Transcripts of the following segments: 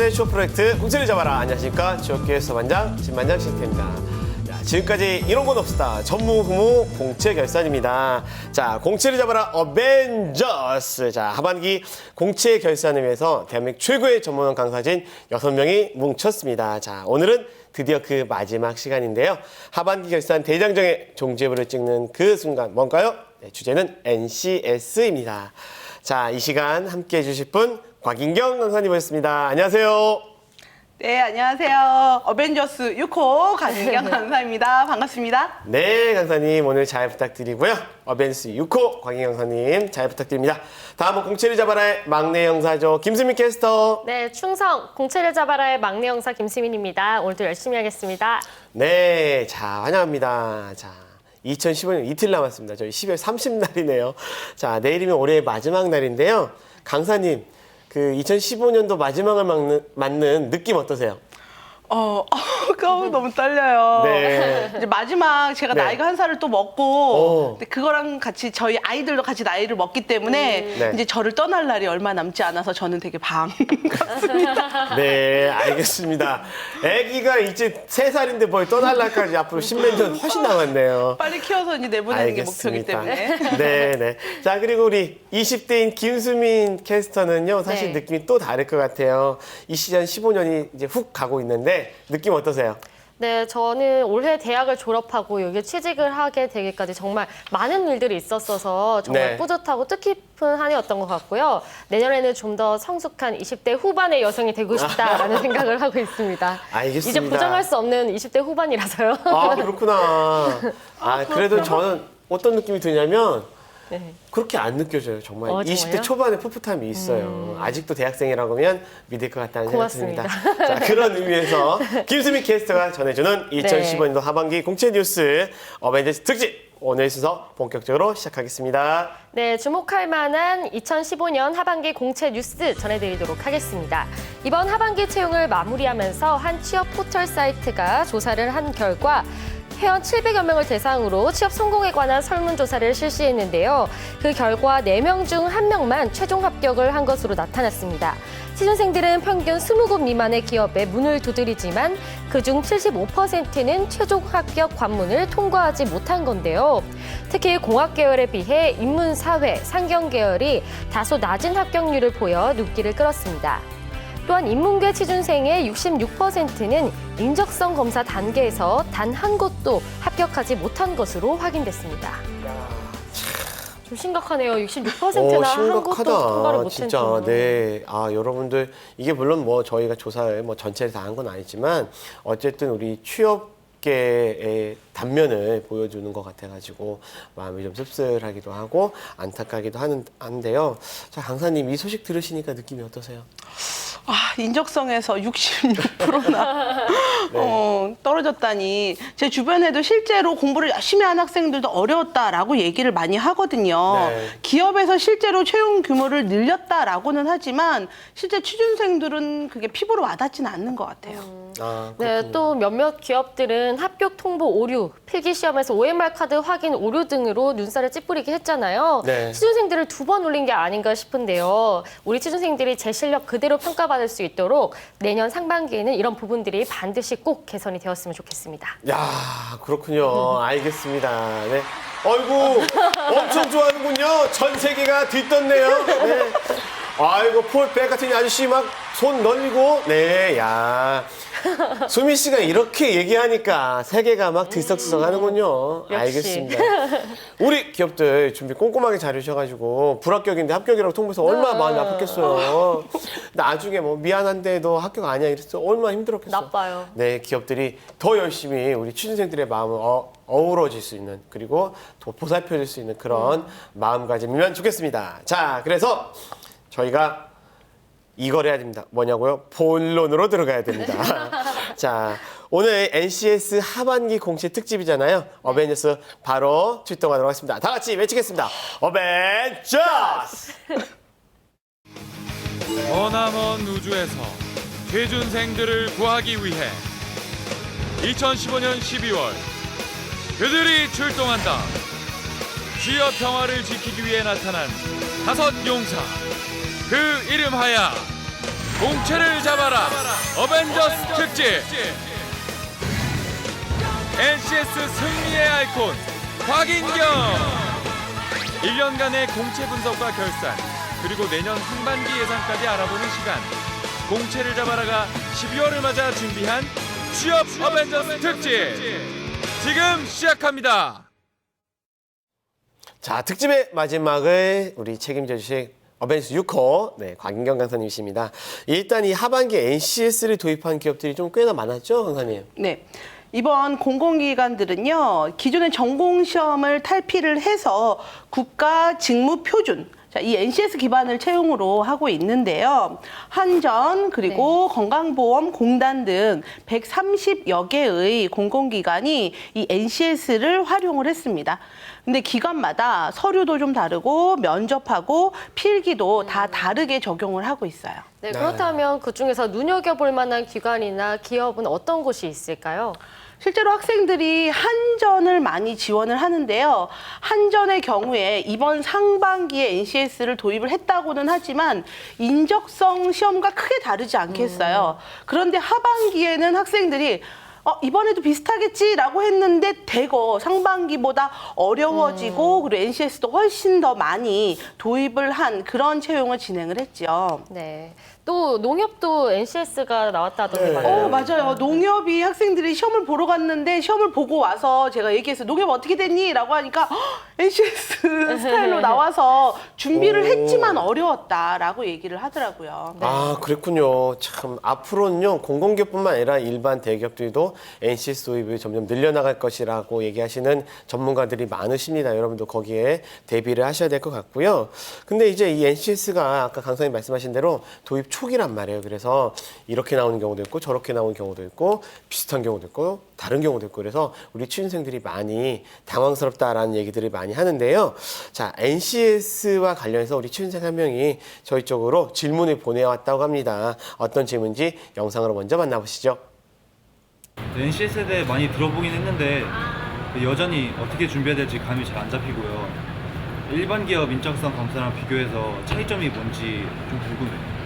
최고의 쇼 프로젝트 공채를 잡아라. 안녕하십니까. 지역교회 서반장 진반장 신태입니다. 지금까지 이런 건 없었다. 전무후무 공채 결산입니다. 자, 공채를 잡아라 어벤져스. 자, 하반기 공채 결산을 위해서 대한민국 최고의 전문원 강사진 6명이 뭉쳤습니다. 자, 오늘은 드디어 그 마지막 시간인데요. 하반기 결산 대장정의 종지부를 찍는 그 순간 뭔가요? 네, 주제는 NCS입니다. 자, 이 시간 함께해 주실 분 곽인경 강사님이었습니다. 안녕하세요. 네, 안녕하세요. 어벤져스 6호 강인경 강사입니다. 반갑습니다. 네, 강사님 오늘 잘 부탁드리고요. 어벤져스 6호 곽인경 강사님 잘 부탁드립니다. 다음은 공채를 잡아라의 막내 형사죠. 김수민 캐스터. 네, 충성 공채를 잡아라의 막내 형사 김수민입니다. 오늘도 열심히 하겠습니다. 네, 자, 환영합니다. 자, 2015년 이틀 남았습니다. 저희 12월 30날이네요. 자, 내일이면 올해의 마지막 날인데요. 강사님, 그 2015년도 마지막을 맞는 느낌 어떠세요? 그거 너무 떨려요. 네. 이제 마지막 제가 네. 나이가 한 살을 또 먹고 근데 그거랑 같이 저희 아이들도 같이 나이를 먹기 때문에 네. 이제 저를 떠날 날이 얼마 남지 않아서 저는 되게 반갑습니다. 네, 알겠습니다. 아기가 이제 3살인데 거의 떠날 날까지 앞으로 10몇 년 훨씬 남았네요. 빨리 키워서 이제 내보내는 게 목표이기 때문에. 네, 네. 자, 그리고 우리 20대인 김수민 캐스터는요, 사실 네. 느낌이 또 다를 것 같아요. 이 시즌 15년이 이제 훅 가고 있는데, 느낌 어떠세요? 네, 저는 올해 대학을 졸업하고 여기 취직을 하게 되기까지 정말 많은 일들이 있었어서 정말 네. 뿌듯하고 뜻깊은 한 해였던 것 같고요. 내년에는 좀 더 성숙한 20대 후반의 여성이 되고 싶다라는 생각을 하고 있습니다. 알겠습니다. 이제 부정할 수 없는 20대 후반이라서요. 아, 그렇구나. 그래도 저는 어떤 느낌이 드냐면, 네. 그렇게 안 느껴져요, 정말. 정말요? 20대 초반에 풋풋함이 있어요. 아직도 대학생이라고 하면 믿을 것 같다는 고맙습니다. 생각이 듭니다. 자, 그런 의미에서 김수민 캐스터가 전해주는 2015년도 하반기 공채 뉴스 어벤져스 특집 오늘 순서 본격적으로 시작하겠습니다. 네, 주목할 만한 2015년 하반기 공채 뉴스 전해드리도록 하겠습니다. 이번 하반기 채용을 마무리하면서 한 취업 포털 사이트가 조사를 한 결과 회원 700여 명을 대상으로 취업 성공에 관한 설문조사를 실시했는데요. 그 결과 4명 중 1명만 최종 합격을 한 것으로 나타났습니다. 취준생들은 평균 20곳 미만의 기업에 문을 두드리지만 그중 75%는 최종 합격 관문을 통과하지 못한 건데요. 특히 공학 계열에 비해 인문, 사회, 상경 계열이 다소 낮은 합격률을 보여 눈길을 끌었습니다. 또한 인문계 취준생의 66%는 인적성 검사 단계에서 단 한 곳도 합격하지 못한 것으로 확인됐습니다. 좀 심각하네요. 66%나 한 곳도 통과를 못한 진짜. 거는. 네. 여러분들 이게 물론 뭐 저희가 조사를 뭐 전체를 다 한 건 아니지만 어쨌든 우리 취업계의 단면을 보여주는 것 같아가지고 마음이 좀 씁쓸하기도 하고 안타까기도 한데요. 자, 강사님 이 소식 들으시니까 느낌이 어떠세요? 인적성에서 66%나 떨어졌다니. 제 주변에도 실제로 공부를 열심히 한 학생들도 어려웠다라고 얘기를 많이 하거든요. 네. 기업에서 실제로 채용 규모를 늘렸다라고는 하지만 실제 취준생들은 그게 피부로 와닿지는 않는 것 같아요. 네, 또 몇몇 기업들은 합격 통보 오류, 필기시험에서 OMR 카드 확인 오류 등으로 눈살을 찌푸리게 했잖아요. 네. 취준생들을 2번 올린 게 아닌가 싶은데요. 우리 취준생들이 제 실력 그대로 평가받을 수 있도록 내년 상반기에는 이런 부분들이 반드시 꼭 개선이 되었으면 좋겠습니다. 야, 그렇군요. 알겠습니다. 네. 아이고, 엄청 좋아하는군요. 전 세계가 뒤떴네요. 네. 아이고, 폴백 같은 아저씨 막 손 놀리고. 네, 야. 수미 씨가 이렇게 얘기하니까 세계가 막 들썩들썩 하는군요. 역시. 알겠습니다. 우리 기업들 준비 꼼꼼하게 잘해주셔가지고 불합격인데 합격이라고 통보해서 얼마나 마음이 아팠겠어요. 나중에 뭐 미안한데 너 합격 아니야 이랬어. 얼마나 힘들었겠어요. 나빠요. 네, 기업들이 더 열심히 우리 취준생들의 마음을 어우러질 수 있는 그리고 더 보살펴줄 수 있는 그런 마음가짐이면 좋겠습니다. 자, 그래서 저희가 이걸 해야 됩니다. 뭐냐고요? 본론으로 들어가야 됩니다. 자, 오늘 NCS 하반기 공채 특집이잖아요. 어벤져스 바로 출동하도록 하겠습니다. 다 같이 외치겠습니다. 어벤져스! 머나먼 우주에서 취준생들을 구하기 위해 2015년 12월 그들이 출동한다. 취업 평화를 지키기 위해 나타난 5 용사. 그 이름하여 공채를 잡아라 어벤져스 특집. NCS 승리의 아이콘 곽인경. 1년간의 공채 분석과 결산, 그리고 내년 상반기 예상까지 알아보는 시간. 공채를 잡아라가 12월을 맞아 준비한 취업 어벤져스 특집 지금 시작합니다. 자, 특집의 마지막을 우리 책임져 주실 어벤져스 6호, 네, 곽인경 강사님이십니다. 일단 이 하반기 NCS를 도입한 기업들이 좀 꽤나 많았죠, 강사님? 네. 이번 공공기관들은요, 기존의 전공시험을 탈피를 해서 국가 직무 표준, 자, 이 NCS 기반을 채용으로 하고 있는데요. 한전, 그리고 건강보험공단 등 130여 개의 공공기관이 이 NCS를 활용을 했습니다. 근데 기관마다 서류도 좀 다르고 면접하고 필기도 다 다르게 적용을 하고 있어요. 네, 그렇다면 그중에서 눈여겨볼 만한 기관이나 기업은 어떤 곳이 있을까요? 실제로 학생들이 한전을 많이 지원을 하는데요. 한전의 경우에 이번 상반기에 NCS를 도입을 했다고는 하지만 인적성 시험과 크게 다르지 않겠어요. 그런데 하반기에는 학생들이 이번에도 비슷하겠지라고 했는데 대거 상반기보다 어려워지고 그리고 NCS도 훨씬 더 많이 도입을 한 그런 채용을 진행을 했죠. 네. 또 농협도 NCS가 나왔다던데 맞나요? 맞아요. 농협이 학생들이 시험을 보러 갔는데 시험을 보고 와서 제가 얘기했어요. 농협 어떻게 됐니? 라고 하니까 NCS 스타일로 나와서 준비를 했지만 어려웠다라고 얘기를 하더라고요. 아, 그랬군요. 참, 앞으로는요, 공공기업뿐만 아니라 일반 대기업들도 NCS 도입이 점점 늘려나갈 것이라고 얘기하시는 전문가들이 많으십니다. 여러분도 거기에 대비를 하셔야 될 것 같고요. 근데 이제 이 NCS가 아까 강사님 말씀하신 대로 도입 초기란 말이에요. 그래서 이렇게 나오는 경우도 있고 저렇게 나오는 경우도 있고 비슷한 경우도 있고 다른 경우도 있고 그래서 우리 취준생들이 많이 당황스럽다라는 얘기들을 많이 하는데요. 자, NCS와 관련해서 우리 취준생 한 명이 저희 쪽으로 질문을 보내왔다고 합니다. 어떤 질문인지 영상으로 먼저 만나보시죠. NCS에 대해 많이 들어보긴 했는데 여전히 어떻게 준비해야 될지 감이 잘 안 잡히고요. 일반 기업 인적성 검사랑 비교해서 차이점이 뭔지 좀 궁금해요.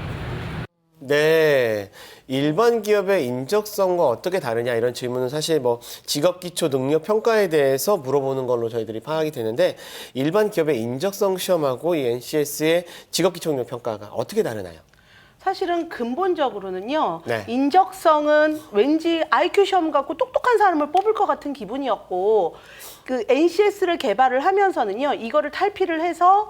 네. 일반 기업의 인적성과 어떻게 다르냐 이런 질문은 사실 뭐 직업기초 능력 평가에 대해서 물어보는 걸로 저희들이 파악이 되는데 일반 기업의 인적성 시험하고 이 NCS의 직업기초 능력 평가가 어떻게 다르나요? 사실은 근본적으로는요. 네. 인적성은 왠지 IQ 시험 갖고 똑똑한 사람을 뽑을 것 같은 기분이었고 그 NCS를 개발을 하면서는요. 이거를 탈피를 해서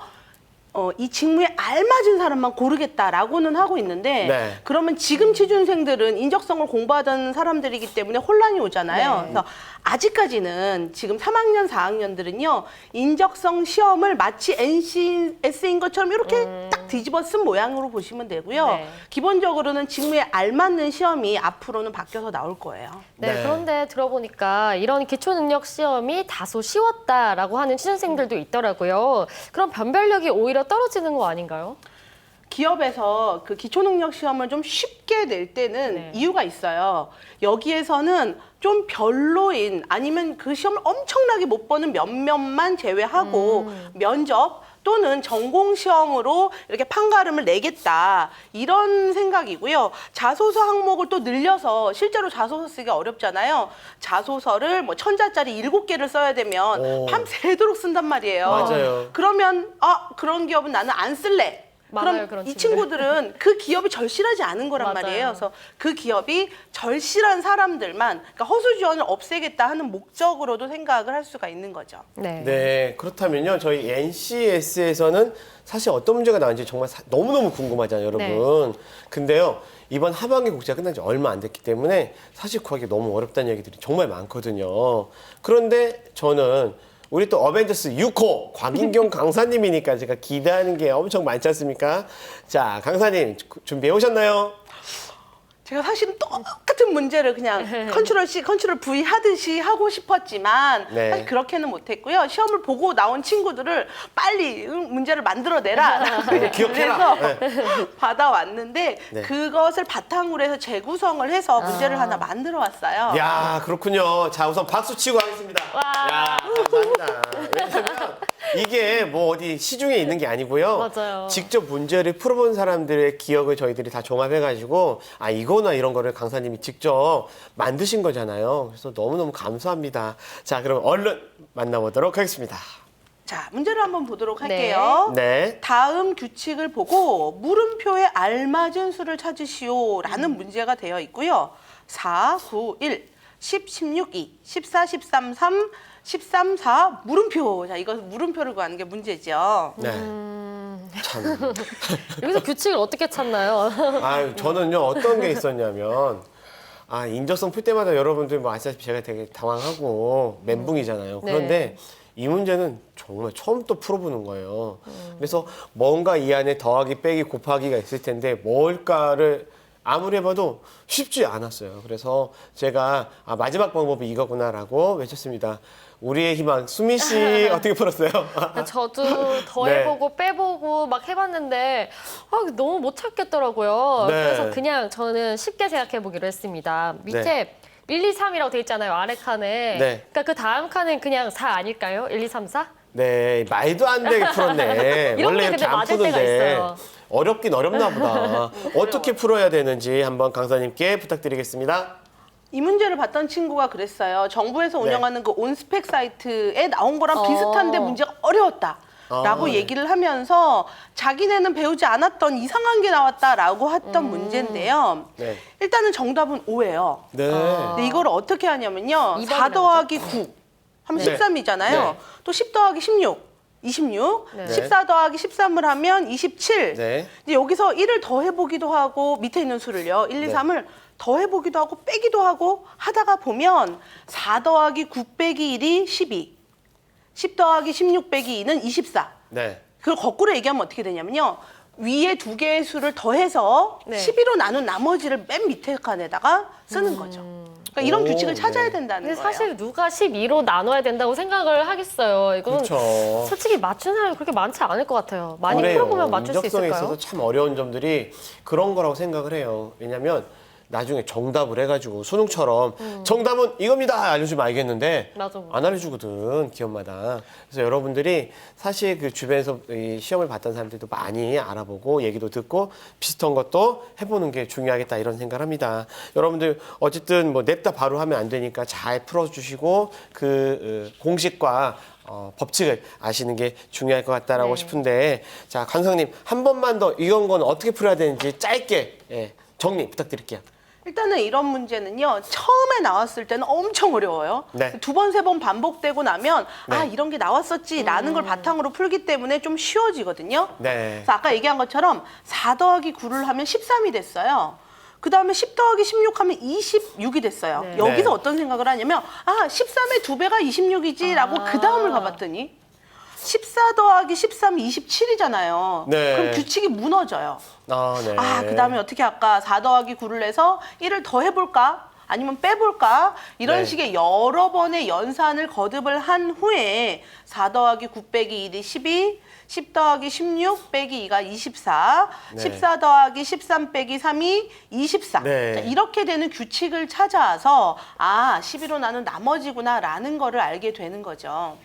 이 직무에 알맞은 사람만 고르겠다라고는 하고 있는데 네. 그러면 지금 취준생들은 인적성을 공부하던 사람들이기 때문에 혼란이 오잖아요. 네. 그래서 아직까지는 지금 3학년, 4학년들은요. 인적성 시험을 마치 NCS인 것처럼 이렇게 딱 뒤집어 쓴 모양으로 보시면 되고요. 네. 기본적으로는 직무에 알맞는 시험이 앞으로는 바뀌어서 나올 거예요. 네, 네. 그런데 들어보니까 이런 기초능력 시험이 다소 쉬웠다라고 하는 취준생들도 있더라고요. 그럼 변별력이 오히려 떨어지는 거 아닌가요? 기업에서 그 기초능력 시험을 좀 쉽게 낼 때는 네. 이유가 있어요. 여기에서는 좀 별로인 아니면 그 시험을 엄청나게 못 보는 몇몇만 제외하고 면접 또는 전공 시험으로 이렇게 판가름을 내겠다 이런 생각이고요. 자소서 항목을 또 늘려서 실제로 자소서 쓰기가 어렵잖아요. 자소서를 뭐 1000자짜리 7개를 써야 되면 오. 밤새도록 쓴단 말이에요. 맞아요. 그러면 그런 기업은 나는 안 쓸래. 많아요, 그럼 그런 이 친구들. 친구들은 그 기업이 절실하지 않은 거란 맞아요. 말이에요. 그래서 그 기업이 절실한 사람들만, 그러니까 허수 지원을 없애겠다 하는 목적으로도 생각을 할 수가 있는 거죠. 네. 네, 그렇다면요. 저희 NCS에서는 사실 어떤 문제가 나왔는지 정말 너무너무 궁금하잖아요, 여러분. 근데요, 이번 하반기 국제가 끝난 지 얼마 안 됐기 때문에 사실 구하기 너무 어렵다는 얘기들이 정말 많거든요. 그런데 저는 우리 또 어벤져스 6호 곽인경 강사님이니까 제가 기대하는 게 엄청 많지 않습니까? 자, 강사님 준비해 오셨나요? 제가 사실은 똑같은 문제를 그냥 컨트롤 C, 컨트롤 V 하듯이 하고 싶었지만 네. 사실 그렇게는 못했고요. 시험을 보고 나온 친구들을 빨리 문제를 만들어내라. 기억해라. 그래서 받아왔는데 네. 그것을 바탕으로 해서 재구성을 해서 문제를 하나 만들어 왔어요. 야, 그렇군요. 자, 우선 박수 치고 하겠습니다. 야, 감사합니다. 왜냐면 이게 뭐 어디 시중에 있는 게 아니고요. 맞아요. 직접 문제를 풀어본 사람들의 기억을 저희들이 다 종합해가지고 이거나 이런 거를 강사님이 직접 만드신 거잖아요. 그래서 너무너무 감사합니다. 자, 그럼 얼른 만나보도록 하겠습니다. 자, 문제를 한번 보도록 할게요. 네. 다음 규칙을 보고 물음표에 알맞은 수를 찾으시오라는 문제가 되어 있고요. 4, 9, 1, 10, 16, 2, 14, 13, 3, 13, 4 물음표. 자, 이거 물음표를 구하는 게 문제죠. 네. 참. 여기서 규칙을 어떻게 찾나요? 저는요, 어떤 게 있었냐면, 인적성 풀 때마다 여러분들 뭐 아시다시피 제가 되게 당황하고 멘붕이잖아요. 네. 그런데 이 문제는 정말 처음 또 풀어보는 거예요. 그래서 뭔가 이 안에 더하기, 빼기, 곱하기가 있을 텐데 뭘까를 아무리 해봐도 쉽지 않았어요. 그래서 제가 마지막 방법이 이거구나라고 외쳤습니다. 우리의 희망, 수미 씨 어떻게 풀었어요? 저도 더해보고 빼보고 막 해봤는데 너무 못 찾겠더라고요. 네. 그래서 그냥 저는 쉽게 생각해보기로 했습니다. 밑에 1, 2, 3이라고 돼 있잖아요. 아래 칸에. 네. 그러니까 그 다음 칸은 그냥 4 아닐까요? 1, 2, 3, 4? 네, 말도 안 되게 풀었네. 이런 원래 게 이렇게 근데 안 맞을 때가 푸는데 있어요. 어렵긴 어렵나 보다. 어떻게 풀어야 되는지 한번 강사님께 부탁드리겠습니다. 이 문제를 봤던 친구가 그랬어요. 정부에서 네. 운영하는 그 온스펙 사이트에 나온 거랑 비슷한데 문제가 어려웠다. 라고 네. 얘기를 하면서 자기네는 배우지 않았던 이상한 게 나왔다라고 했던 문제인데요. 네. 일단은 정답은 5예요. 네. 근데 이걸 어떻게 하냐면요. 2번이라고 4 더하기 9 하면 네. 13이잖아요. 네. 또 10 더하기 16, 26. 네. 14 더하기 13을 하면 27. 네. 이제 여기서 1을 더해보기도 하고 밑에 있는 수를요. 1, 2, 네. 3을 더해보기도 하고 빼기도 하고 하다가 보면 4 더하기 9 빼기 1이 12. 10 더하기 16 빼기 2는 24. 네. 그걸 거꾸로 얘기하면 어떻게 되냐면요. 위에 두 개의 수를 더해서 네. 12로 나눈 나머지를 맨 밑에 칸에다가 쓰는 거죠. 그러니까 이런 오, 규칙을 찾아야 네. 된다는 근데 거예요. 사실 누가 12로 나눠야 된다고 생각을 하겠어요. 이건 그렇죠. 솔직히 맞춘 사람이 그렇게 많지 않을 것 같아요. 많이 그래요. 풀어보면 맞출 수 인적성에 있을까요? 있어서 참 어려운 점들이 그런 거라고 생각을 해요. 왜냐면 나중에 정답을 해가지고 수능처럼 정답은 이겁니다 알려주면 알겠는데 맞아. 안 알려주거든 기업마다. 그래서 여러분들이 사실 그 주변에서 이 시험을 봤던 사람들도 많이 알아보고 얘기도 듣고 비슷한 것도 해보는 게 중요하겠다 이런 생각을 합니다. 여러분들 어쨌든 뭐 냅다 바로 하면 안 되니까 잘 풀어주시고 그 공식과 법칙을 아시는 게 중요할 것 같다라고 네. 싶은데 자 강성님 한 번만 더 이런 건 어떻게 풀어야 되는지 짧게 정리 부탁드릴게요. 일단은 이런 문제는요. 처음에 나왔을 때는 엄청 어려워요. 네. 두 번, 세 번 반복되고 나면 네. 이런 게 나왔었지라는 걸 바탕으로 풀기 때문에 좀 쉬워지거든요. 네. 그래서 아까 얘기한 것처럼 4 더하기 9를 하면 13이 됐어요. 그 다음에 10 더하기 16 하면 26이 됐어요. 네. 여기서 네. 어떤 생각을 하냐면 13의 2배가 26이지 라고 그 다음을 가봤더니 14 더하기 13이 27이잖아요. 네. 그럼 규칙이 무너져요. 네. 그 다음에 어떻게 할까? 4 더하기 9를 해서 1을 더 해볼까? 아니면 빼볼까? 이런 네. 식의 여러 번의 연산을 거듭을 한 후에 4 더하기 9 빼기 1이 12, 10 더하기 16 빼기 2가 24, 네. 14 더하기 13 빼기 3이 24. 네. 자, 이렇게 되는 규칙을 찾아서 12로 나눈 나머지구나라는 거를 알게 되는 거죠.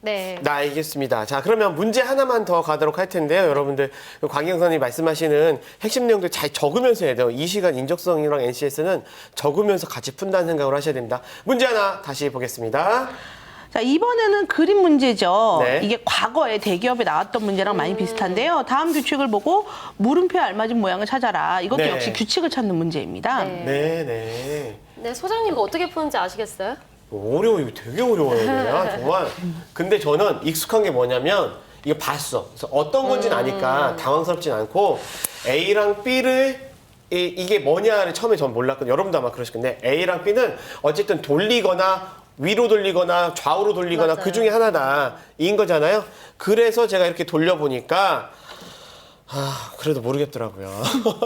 네. 네, 알겠습니다. 자, 그러면 문제 하나만 더 가도록 할 텐데요. 여러분들, 광경선이 말씀하시는 핵심 내용들 잘 적으면서 해야 돼요. 이 시간 인적성이랑 NCS는 적으면서 같이 푼다는 생각을 하셔야 됩니다. 문제 하나 다시 보겠습니다. 자, 이번에는 그림 문제죠. 네. 이게 과거에 대기업에 나왔던 문제랑 많이 비슷한데요. 다음 규칙을 보고 물음표에 알맞은 모양을 찾아라. 이것도 네. 역시 규칙을 찾는 문제입니다. 네. 네. 네, 소장님 이거 어떻게 푸는지 아시겠어요? 어려워, 이거 되게 어려워요, 그냥. 정말. 근데 저는 익숙한 게 뭐냐면, 이거 봤어. 그래서 어떤 건지는 아니까 당황스럽진 않고, A랑 B를 이게 뭐냐를 처음에 전 몰랐거든요. 여러분도 아마 그러실 건데, A랑 B는 어쨌든 돌리거나, 위로 돌리거나, 좌우로 돌리거나, 맞아요. 그 중에 하나다. 인 거잖아요. 그래서 제가 이렇게 돌려보니까, 그래도 모르겠더라고요.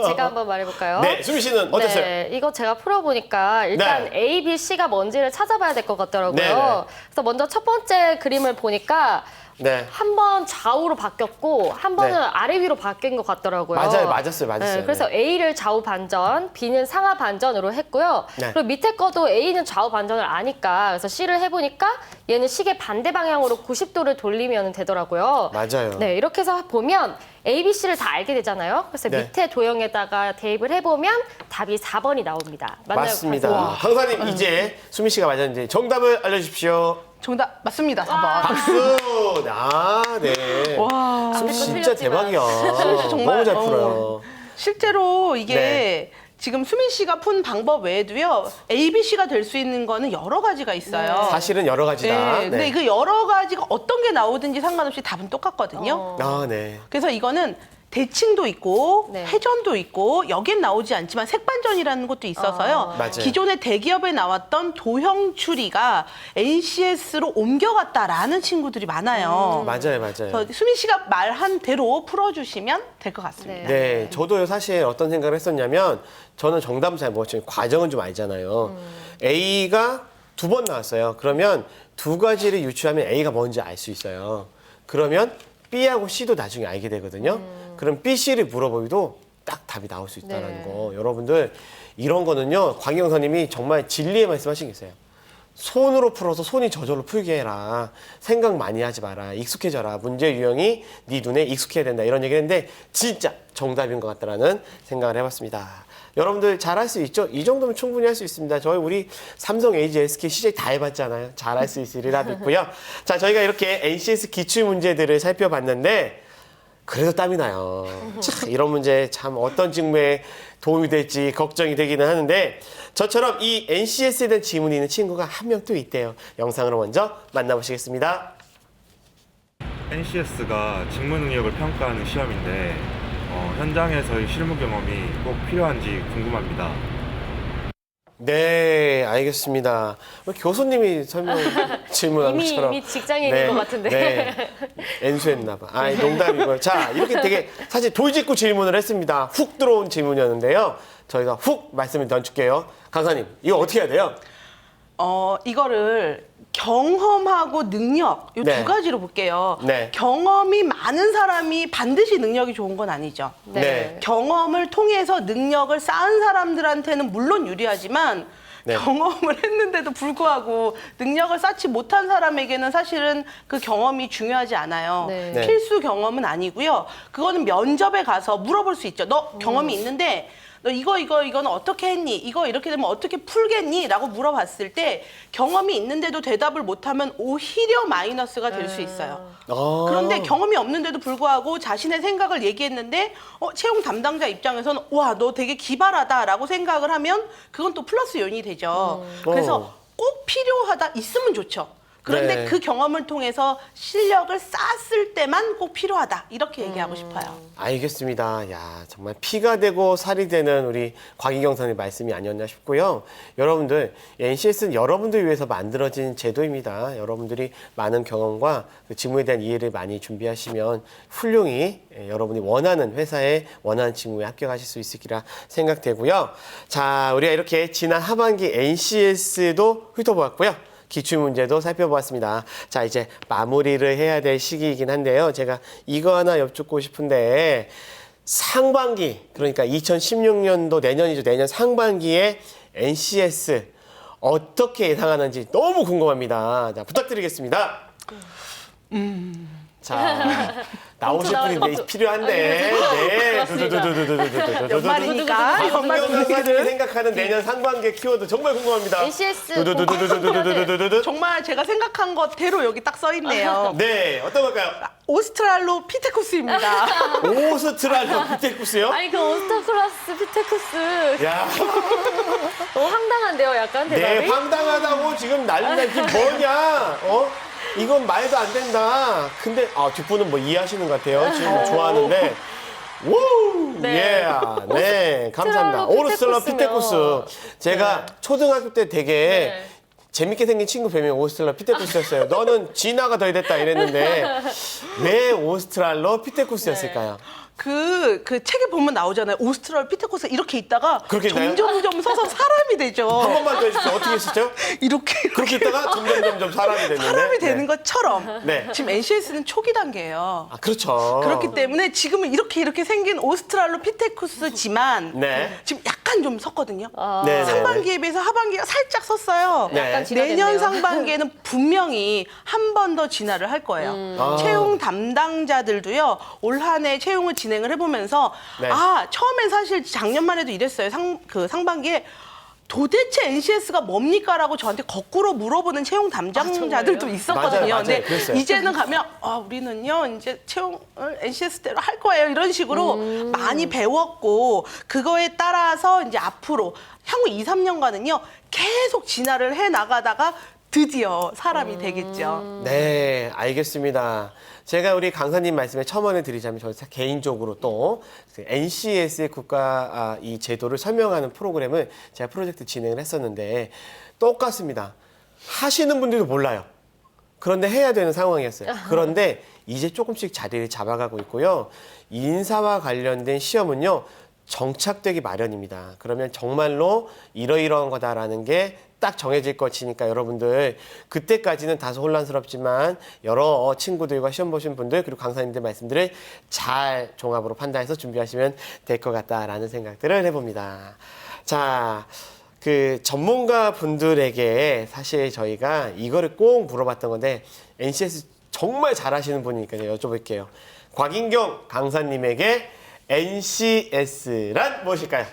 제가 한번 말해볼까요? 네, 수미 씨는 어땠어요? 네, 이거 제가 풀어보니까 일단 네. A, B, C가 뭔지를 찾아봐야 될 것 같더라고요. 네, 네. 그래서 먼저 첫 번째 그림을 보니까 네. 한 번 좌우로 바뀌었고 한 번은 네. 아래 위로 바뀐 것 같더라고요. 맞아요. 맞았어요. 네, 그래서 A를 좌우 반전, B는 상하 반전으로 했고요. 네. 그리고 밑에 거도 A는 좌우 반전을 아니까 그래서 C를 해보니까 얘는 시계 반대 방향으로 90도를 돌리면 되더라고요. 맞아요. 네, 이렇게 해서 보면 A, B, C를 다 알게 되잖아요. 그래서 네. 밑에 도형에다가 대입을 해보면 답이 4번이 나옵니다. 맞나요? 맞습니다. 와. 강사님 이제 수미 씨가 맞았는지 정답을 알려주십시오. 정답 맞습니다. 4번. 박수. 아, 네. 와. 수미 씨 앞에 진짜 거 틀렸지만. 대박이야. 정말, 너무 잘 풀어요. 실제로 이게 네. 지금 수민 씨가 푼 방법 외에도요. A, B, C가 될 수 있는 거는 여러 가지가 있어요. 사실은 여러 가지다. 네. 근데 그 여러 가지가 어떤 게 나오든지 상관없이 답은 똑같거든요. 아, 네. 그래서 이거는 대칭도 있고 네. 회전도 있고 여긴 나오지 않지만 색반전이라는 것도 있어서요. 맞아요. 기존의 대기업에 나왔던 도형 추리가 NCS로 옮겨갔다라는 친구들이 많아요. 맞아요. 그래서 수민 씨가 말한 대로 풀어주시면 될 것 같습니다. 네, 저도 사실 어떤 생각을 했었냐면 저는 정답은 잘 모르지만 과정은 좀 알잖아요. A가 2번 나왔어요. 그러면 두 가지를 유추하면 A가 뭔지 알 수 있어요. 그러면 B하고 C도 나중에 알게 되거든요. 그럼 B, C를 물어보기도 딱 답이 나올 수 있다는 네. 거. 여러분들 이런 거는요. 광경 선생님이 정말 진리의 말씀하신 게 있어요. 손으로 풀어서 손이 저절로 풀게 해라. 생각 많이 하지 마라. 익숙해져라. 문제 유형이 네 눈에 익숙해야 된다. 이런 얘기 했는데 진짜 정답인 것 같다라는 생각을 해봤습니다. 여러분들 잘할 수 있죠? 이 정도면 충분히 할 수 있습니다. 저희 우리 삼성, LG, SK, CJ 다 해봤잖아요. 잘할 수 있으리라 믿고요. 자, 저희가 이렇게 NCS 기출 문제들을 살펴봤는데 그래도 땀이 나요. 참, 이런 문제 참 어떤 직무에 도움이 될지 걱정이 되기는 하는데 저처럼 이 NCS에 대한 지문이 있는 친구가 한 명 또 있대요. 영상으로 먼저 만나보시겠습니다. NCS가 직무 능력을 평가하는 시험인데 현장에서의 실무 경험이 꼭 필요한지 궁금합니다. 네, 알겠습니다. 교수님이 설명 질문한 것처럼 이미 직장인인 것 같은데. 네, 엔수했나 봐. 아, 농담이고요. 자, 이렇게 되게 사실 돌직구 질문을 했습니다. 훅 들어온 질문이었는데요. 저희가 훅 말씀을 던질게요. 강사님, 이거 어떻게 해야 돼요? 이거를 경험하고 능력 이 두 네. 가지로 볼게요. 네. 경험이 많은 사람이 반드시 능력이 좋은 건 아니죠. 네. 경험을 통해서 능력을 쌓은 사람들한테는 물론 유리하지만 네. 경험을 했는데도 불구하고 능력을 쌓지 못한 사람에게는 사실은 그 경험이 중요하지 않아요. 네. 네. 필수 경험은 아니고요. 그거는 면접에 가서 물어볼 수 있죠. 너 경험이 있는데 너 이거는 어떻게 했니? 이거 이렇게 되면 어떻게 풀겠니? 라고 물어봤을 때 경험이 있는데도 대답을 못하면 오히려 마이너스가 될 수 있어요. 아. 그런데 경험이 없는데도 불구하고 자신의 생각을 얘기했는데 채용 담당자 입장에서는 와, 너 되게 기발하다라고 생각을 하면 그건 또 플러스 요인이 되죠. 그래서 꼭 필요하다 있으면 좋죠. 그런데 네. 그 경험을 통해서 실력을 쌓았을 때만 꼭 필요하다 이렇게 얘기하고 싶어요. 알겠습니다. 야, 정말 피가 되고 살이 되는 우리 곽희경 선생님 말씀이 아니었나 싶고요. 여러분들, NCS는 여러분들 위해서 만들어진 제도입니다. 여러분들이 많은 경험과 그 직무에 대한 이해를 많이 준비하시면 훌륭히 여러분이 원하는 회사에 원하는 직무에 합격하실 수 있으리라 생각되고요. 자, 우리가 이렇게 지난 하반기 NCS도 훑어보았고요. 기출문제도 살펴보았습니다. 자, 이제 마무리를 해야 될 시기이긴 한데요. 제가 이거 하나 여쭙고 싶은데 상반기, 그러니까 2016년도 내년이죠. 내년 상반기에 NCS 어떻게 예상하는지 너무 궁금합니다. 자, 부탁드리겠습니다. 자, 나오실 분이 필요한데. 네. 두두두두두두두두두두. 연말이니까 박희경 연말 선생님이 분위기를 생각하는 내년 상반기 키워드 정말 궁금합니다. NCS 두두두두두두두두두두. 정말 제가 생각한 것대로 여기 딱 써 있네요. 네, 어떤 걸까요? 오스트랄로피테쿠스입니다. 오스트랄로피테쿠스요? 아니 그 오스타크라스 피테쿠스 야, 너무 황당한데요, 약간 대답이? 네, 황당하다고 지금 난리나. 이게 뭐냐? 이건 말도 안 된다. 근데 뒷분은 뭐 이해하시는 것 같아요. 지금 좋아하는데. 우! 네. 예. 네, 감사합니다. 오스트랄로피테쿠스. 제가 초등학교 때 되게 네. 재밌게 생긴 친구 별명이 오스트랄로피테쿠스였어요. 너는 진화가 덜 됐다 이랬는데 왜 오스트랄로피테쿠스였을까요? 그 책에 보면 나오잖아요. 오스트랄로피테쿠스 이렇게 있다가 그렇게 있나요? 점점 서서 사람이 되죠. 한 번만 더 해주세요. 어떻게 했었죠? 이렇게 그렇게 있다가 점점 사람이 됐는데. 사람이 되는 네. 것처럼 네. 지금 NCS는 초기 단계예요. 아, 그렇죠. 그렇기 때문에 지금은 이렇게 생긴 오스트랄로피테쿠스지만 네. 지금 약간 좀 섰거든요. 네, 네, 상반기에 비해서 하반기가 살짝 섰어요. 네. 약간 진화됐네요. 내년 상반기에는 분명히 한 번 더 진화를 할 거예요. 아. 채용 담당자들도요. 올 한 해 채용을 진행을 해보면서 네. 처음엔 사실 작년만 해도 이랬어요. 상반기에 도대체 NCS가 뭡니까라고 저한테 거꾸로 물어보는 채용 담당자들도 정말요? 있었거든요. 맞아요, 근데 그랬어요. 이제는 가면 우리는요 이제 채용을 NCS대로 할 거예요 이런 식으로 많이 배웠고 그거에 따라서 이제 앞으로 향후 2, 3년간은요 계속 진화를 해 나가다가 드디어 사람이 되겠죠. 네, 알겠습니다. 제가 우리 강사님 말씀에 첨언을 드리자면 저 개인적으로 또 NCS의 국가 이 제도를 설명하는 프로그램을 제가 프로젝트 진행을 했었는데 똑같습니다. 하시는 분들도 몰라요. 그런데 해야 되는 상황이었어요. 그런데 이제 조금씩 자리를 잡아가고 있고요. 인사와 관련된 시험은요. 정착되기 마련입니다. 그러면 정말로 이러이러한 거다라는 게 딱 정해질 것이니까 여러분들 그때까지는 다소 혼란스럽지만 여러 친구들과 시험 보신 분들 그리고 강사님들 말씀들을 잘 종합으로 판단해서 준비하시면 될 것 같다라는 생각들을 해봅니다. 자, 그 전문가 분들에게 사실 저희가 이거를 꼭 물어봤던 건데 NCS 정말 잘하시는 분이니까요. 여쭤볼게요. 곽인경 강사님에게 NCS란 무엇일까요?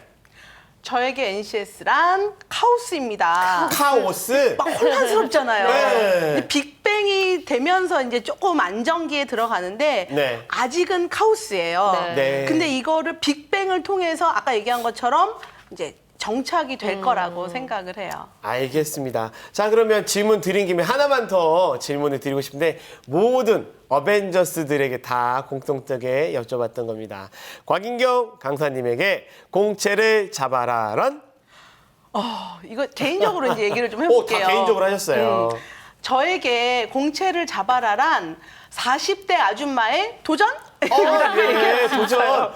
저에게 NCS란 카오스입니다. 카오스? 막 혼란스럽잖아요. 네. 근데 빅뱅이 되면서 이제 조금 안정기에 들어가는데 네. 아직은 카오스예요. 네. 네. 근데 이거를 빅뱅을 통해서 아까 얘기한 것처럼 이제 정착이 될 거라고 생각을 해요. 알겠습니다. 자, 그러면 질문 드린 김에 하나만 더 질문을 드리고 싶은데 모든 어벤져스들에게 다 공통되게 여쭤봤던 겁니다. 곽인경 강사님에게 공채를 잡아라란? 이거 개인적으로 이제 얘기를 좀 오, 해볼게요. 다 개인적으로 하셨어요. 저에게 공채를 잡아라란 40대 아줌마의 도전? 네, 도전.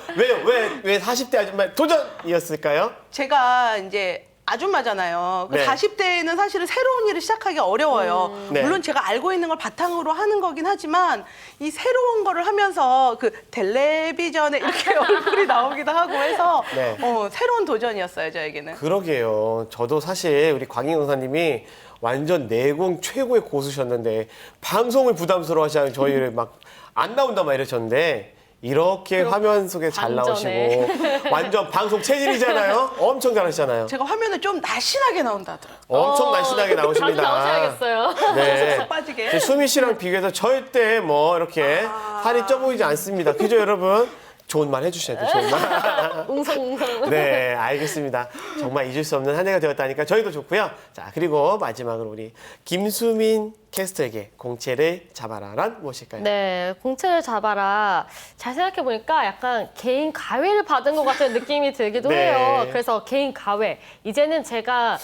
왜 40대 아줌마 도전이었을까요? 제가 이제 아줌마잖아요. 네. 40대에는 사실은 새로운 일을 시작하기 어려워요. 네. 물론 제가 알고 있는 걸 바탕으로 하는 거긴 하지만 이 새로운 거를 하면서 그 텔레비전에 이렇게 얼굴이 나오기도 하고 해서 네. 새로운 도전이었어요, 저에게는. 그러게요. 저도 사실 우리 곽인경 강사님이 완전 내공 최고의 고수셨는데 방송을 부담스러워하지 않은 저희를 막 안 나온다 막 이러셨는데 이렇게 화면 속에 잘 반전에. 나오시고 완전 방송 체질이잖아요. 엄청 잘하시잖아요. 제가 화면에 좀 날씬하게 나온다 하더라고요. 엄청 날씬하게 자주 나오십니다. 나오셔야겠어요. 네. 빠지게. 수미 씨랑 비교해서 절대 뭐 이렇게 살이 쪄 보이지 않습니다. 그죠, 여러분? 좋은 말 해주셔야 돼요, 좋은 말. 웅성웅성. 네, 알겠습니다. 정말 잊을 수 없는 한 해가 되었다니까 저희도 좋고요. 자, 그리고 마지막으로 우리 김수민 캐스터에게 공채를 잡아라란 무엇일까요? 네, 공채를 잡아라. 잘 생각해보니까 약간 개인 가회를 받은 것 같은 느낌이 들기도 네. 해요. 그래서 개인 가회. 이제는 제가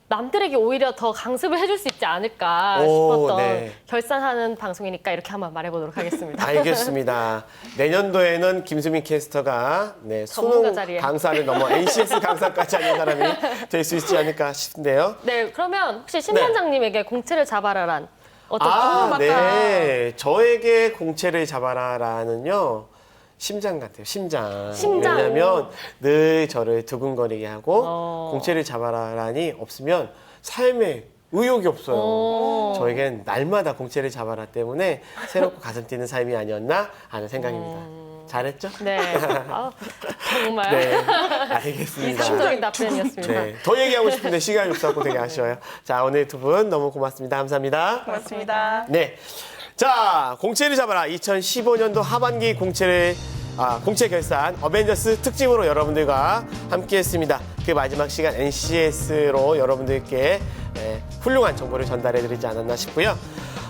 남들에게 오히려 더 강습을 해줄 수 있지 않을까 오, 싶었던 네. 결산하는 방송이니까 이렇게 한번 말해보도록 하겠습니다. 알겠습니다. 내년도에는 김수민 캐스터가 네, 전문가 수능 자리에. 강사를 넘어 NCS 강사까지 하는 사람이 될 수 있지 않을까 싶은데요. 네, 그러면 혹시 신반장님에게 공채를 잡아라란 어떤 아, 네. 저에게 공채를 잡아라라는요. 심장 같아요. 심장. 심장. 왜냐하면 늘 저를 두근거리게 하고 공채를 잡아라라니 없으면 삶에 의욕이 없어요. 저에겐 날마다 공채를 잡아라 때문에 새롭고 가슴 뛰는 삶이 아니었나 하는 생각입니다. 잘했죠? 네. 아, 정말 네. 알겠습니다. 이상적인 답변이었습니다. 네. 더 얘기하고 싶은데 시간이 없어서 되게 아쉬워요. 자, 오늘 두 분 너무 고맙습니다. 감사합니다. 고맙습니다. 네. 자, 공채를 잡아라. 2015년도 하반기 공채 결산 어벤져스 특집으로 여러분들과 함께 했습니다. 그 마지막 시간 NCS로 여러분들께 훌륭한 정보를 전달해 드리지 않았나 싶고요.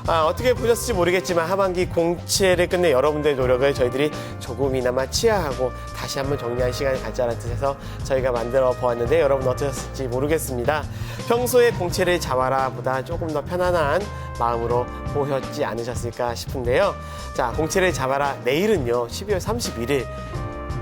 어떻게 보셨을지 모르겠지만 하반기 공채를 끝내 여러분들의 노력을 저희들이 조금이나마 치하하고 다시 한번 정리한 시간을 갖자는 뜻에서 저희가 만들어 보았는데 여러분 어떠셨을지 모르겠습니다. 평소에 공채를 잡아라 보다 조금 더 편안한 마음으로 보셨지 않으셨을까 싶은데요. 자, 공채를 잡아라 내일은요 12월 31일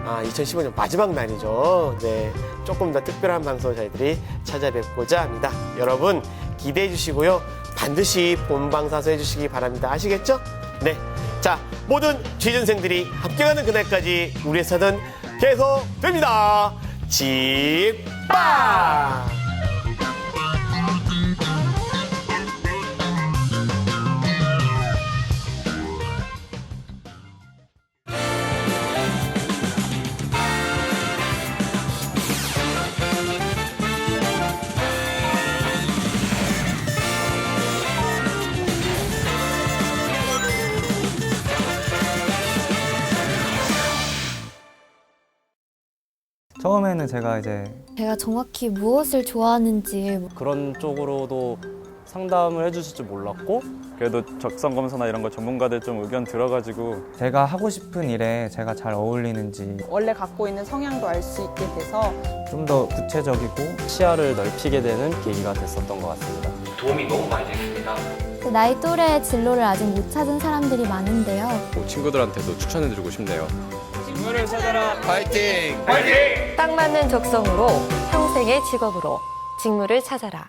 2015년 마지막 날이죠. 네, 조금 더 특별한 방송 저희들이 찾아뵙고자 합니다. 여러분 기대해 주시고요. 반드시 본방사수 해주시기 바랍니다. 아시겠죠? 네. 자, 모든 취준생들이 합격하는 그날까지 우리 회사는 계속됩니다. 집빠! 처음에는 제가 정확히 무엇을 좋아하는지 그런 쪽으로도 상담을 해주실 줄 몰랐고 그래도 적성검사나 이런 거 전문가들 좀 의견 들어가지고 제가 하고 싶은 일에 제가 잘 어울리는지 원래 갖고 있는 성향도 알 수 있게 돼서 좀 더 구체적이고 시야를 넓히게 되는 계기가 됐었던 것 같습니다. 도움이 너무 많이 됐습니다. 나이 또래의 진로를 아직 못 찾은 사람들이 많은데요. 친구들한테도 추천해드리고 싶네요. 직무를 찾아라. 파이팅! 딱 맞는 적성으로 평생의 직업으로 직무를 찾아라.